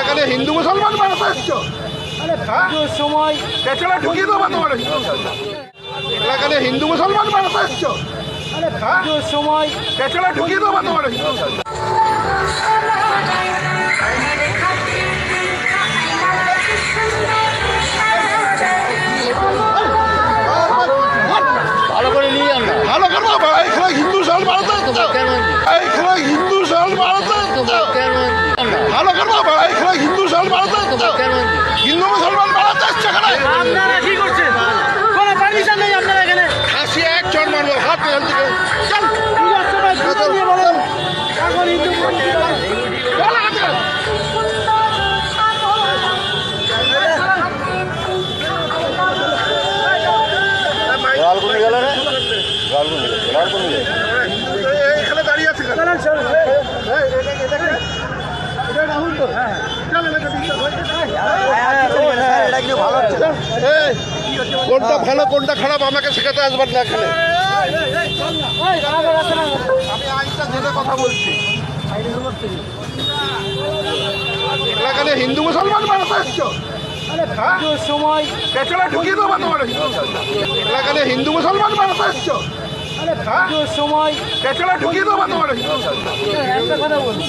এলাকাতে হিন্দু মুসলমান বাড়াতে এসছো সময় পেছনে ঢুকিয়ে দেবো তোমার এলাকাতে হিন্দু মুসলমান বাড়াতে এসছো সময় পেছনে ঢুকিয়ে দেবো তোমার ভালো করে নিয়ে যান না। ভালো করবো এখানে হিন্দু সাল বাড়াতে এসছো এখানে হিন্দু সাল বাড়াতে এসছো ভালো করবো এখানে হিন্দু সাল বাড়াতে এসছো হিন্দু মুসলমান বাড়াতে এসছো এখানে আপনারা কি করছেন? কোনো পারমিশন নেই আপনারা এখানে। হাসি এক জন মারবো হাত এখান থেকে চল পূজার সময় পুজো দিয়ে বলেন এখন হিন্দু চল হাতে। লালকুনি গেল রে, লালকুনি গেল। এখানে দাঁড়িয়ে আছে কেন? এই, কোনটা ভালো কোনটা খারাপ আমাকে শেখাতে আসবার না এখানে আমি আইনটা জেনে কথা বলছি এলাকাতে হিন্দু মুসলমান বাড়াতে এসছো সময় পেছনে ঢুকিয়ে দেবো তোমার এলাকাতে হিন্দু মুসলমান বাড়াতে এসছো সময় পেছনে ঢুকিয়ে দেবো তোমার একটা কথা বলি